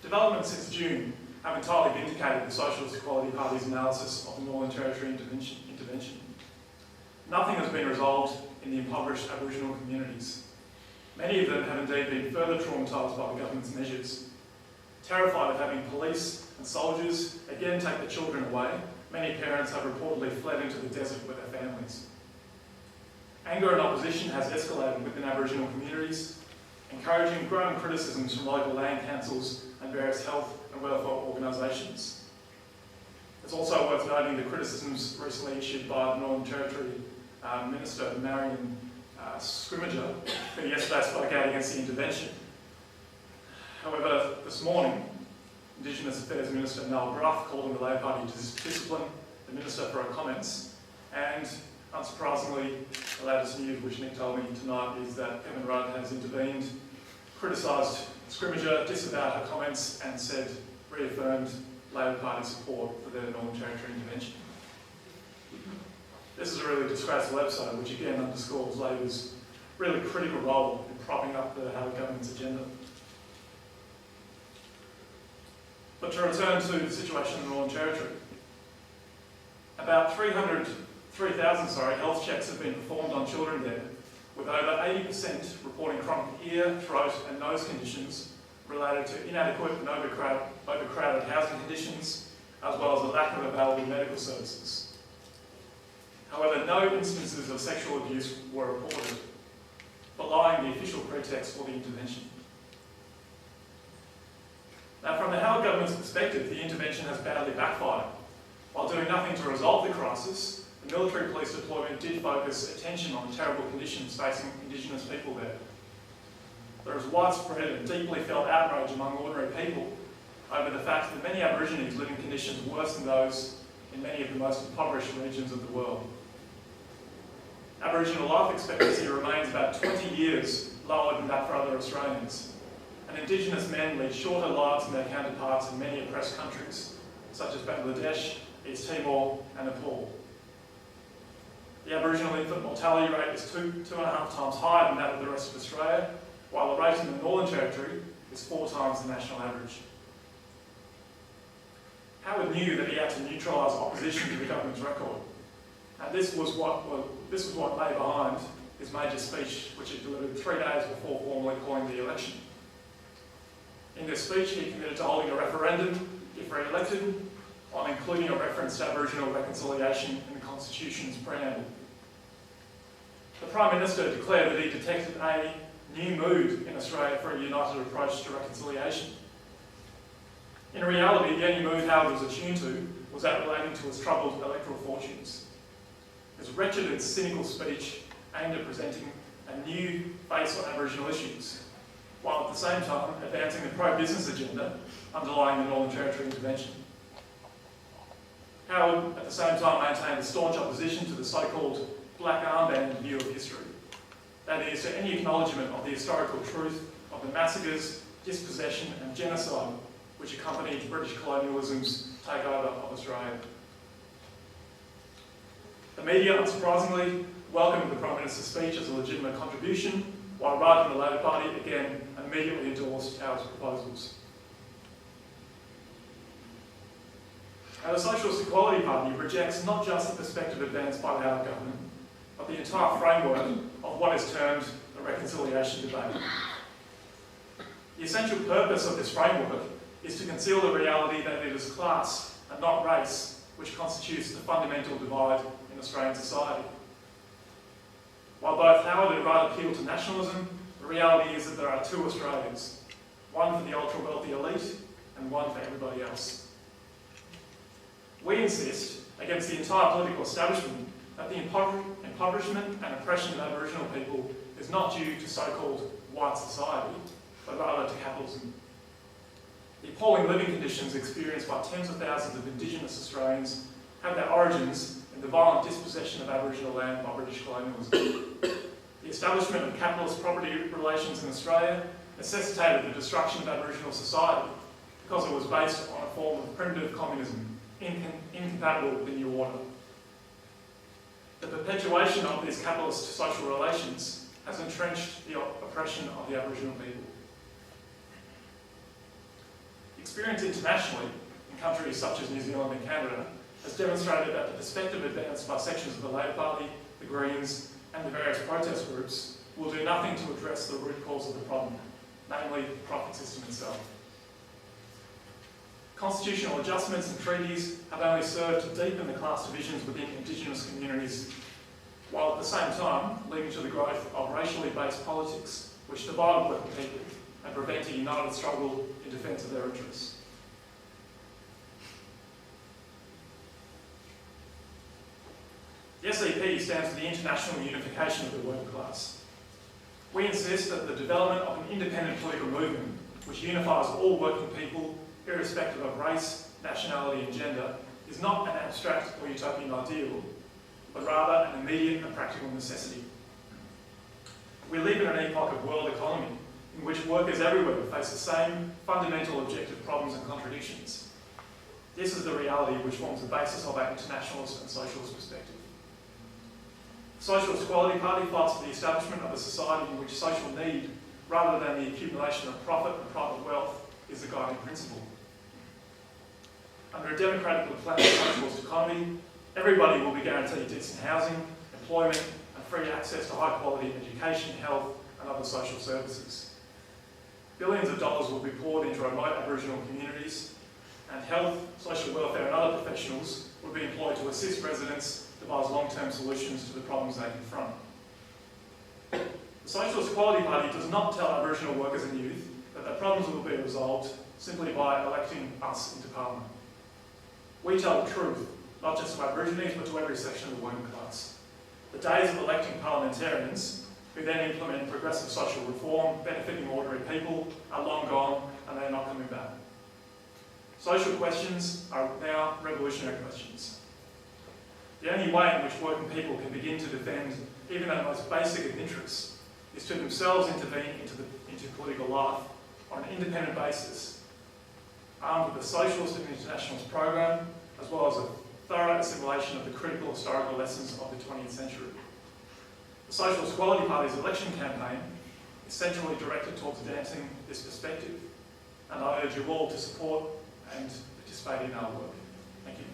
Developments since June have entirely vindicated the Socialist Equality Party's analysis of the Northern Territory intervention. Nothing has been resolved in the impoverished Aboriginal communities. Many of them have indeed been further traumatised by the government's measures. Terrified of having police and soldiers again take the children away, many parents have reportedly fled into the desert with their families. Anger and opposition has escalated within Aboriginal communities, encouraging growing criticisms from local land councils and various health and welfare organisations. It's also worth noting the criticisms recently issued by the Northern Territory Minister, Marion Scrimmager, who yesterday spoke out against the intervention. However, this morning, Indigenous Affairs Minister Mel Bruff called on the Labor Party to discipline the Minister for her comments, and unsurprisingly, the latest news which Nick told me tonight is that Kevin Rudd has intervened, criticised Scrimmager, disavowed her comments and reaffirmed Labor Party support for the Northern Territory intervention. This is a really disgraceful episode which again underscores Labor's really critical role in propping up the Howard government's agenda. But to return to the situation in the Northern Territory, about 3,000 health checks have been performed on children there, with over 80% reporting chronic ear, throat and nose conditions related to inadequate and overcrowded housing conditions, as well as a lack of available medical services. However, no instances of sexual abuse were reported, belying the official pretext for the intervention. Now, from the Howard government's perspective, the intervention has badly backfired. While doing nothing to resolve the crisis, the military police deployment did focus attention on the terrible conditions facing Indigenous people there. There is widespread and deeply felt outrage among ordinary people over the fact that many Aborigines live in conditions worse than those in many of the most impoverished regions of the world. Aboriginal life expectancy remains about 20 years lower than that for other Australians, and Indigenous men lead shorter lives than their counterparts in many oppressed countries, such as Bangladesh, East Timor and Nepal. The Aboriginal infant mortality rate is 2.5 times higher than that of the rest of Australia, while the rate in the Northern Territory is 4 times the national average. Howard knew that he had to neutralise opposition to the government's record, and this was what lay behind his major speech, which he delivered 3 days before formally calling the election. In this speech, he committed to holding a referendum, if re-elected, on including a reference to Aboriginal reconciliation in the Constitution's preamble. The Prime Minister declared that he detected a new mood in Australia for a united approach to reconciliation. In reality, the only mood Howard was attuned to was that relating to his troubled electoral fortunes. His wretched and cynical speech aimed at presenting a new face on Aboriginal issues, while at the same time advancing the pro-business agenda underlying the Northern Territory intervention. Howard, at the same time, maintained a staunch opposition to the so-called black armband view of history, that is, to any acknowledgement of the historical truth of the massacres, dispossession and genocide which accompanied British colonialism's takeover of Australia. The media, unsurprisingly, welcomed the Prime Minister's speech as a legitimate contribution, while Rudd and the Labor Party again immediately endorsed Howard's proposals. Now, the Socialist Equality Party rejects not just the perspective advanced by the Howard government, but the entire framework of what is termed the reconciliation debate. The essential purpose of this framework is to conceal the reality that it is class and not race which constitutes the fundamental divide in Australian society. While both Howard and Rudd appeal to nationalism, the reality is that there are 2 Australias, one for the ultra-wealthy elite and one for everybody else. We insist, against the entire political establishment, that the impoverishment and oppression of Aboriginal people is not due to so-called white society, but rather to capitalism. The appalling living conditions experienced by tens of thousands of Indigenous Australians have their origins in the violent dispossession of Aboriginal land by British colonialism. The establishment of capitalist property relations in Australia necessitated the destruction of Aboriginal society because it was based on a form of primitive communism, incompatible with the new order. The perpetuation of these capitalist social relations has entrenched the oppression of the Aboriginal people. Experience internationally, in countries such as New Zealand and Canada, has demonstrated that the perspective advanced by sections of the Labor Party, the Greens, and the various protest groups will do nothing to address the root cause of the problem, namely the profit system itself. Constitutional adjustments and treaties have only served to deepen the class divisions within Indigenous communities, while at the same time leading to the growth of racially based politics, which divide working people and prevent a united struggle in defence of their interests. The SEP stands for the International Unification of the Working Class. We insist that the development of an independent political movement which unifies all working people, irrespective of race, nationality and gender, is not an abstract or utopian ideal, but rather an immediate and practical necessity. We live in an epoch of world economy in which workers everywhere face the same fundamental objective problems and contradictions. This is the reality which forms the basis of our internationalist and socialist perspective. The Socialist Equality Party fights for the establishment of a society in which social need, rather than the accumulation of profit and private wealth, is the guiding principle. Under a democratically planned socialist economy, everybody will be guaranteed decent housing, employment, and free access to high-quality education, health, and other social services. Billions of dollars will be poured into remote Aboriginal communities, and health, social welfare, and other professionals will be employed to assist residents devise long-term solutions to the problems they confront. The Socialist Equality Party does not tell Aboriginal workers and youth that their problems will be resolved simply by electing us into Parliament. We tell the truth, not just to Aborigines, but to every section of the working class. The days of electing parliamentarians who then implement progressive social reform benefiting ordinary people are long gone, and they are not coming back. Social questions are now revolutionary questions. The only way in which working people can begin to defend even their most basic of interests is to themselves intervene into political life on an independent basis, armed with a socialist and internationalist program, as well as a thorough assimilation of the critical historical lessons of the 20th century. The Socialist Equality Party's election campaign is centrally directed towards advancing this perspective, and I urge you all to support and participate in our work. Thank you.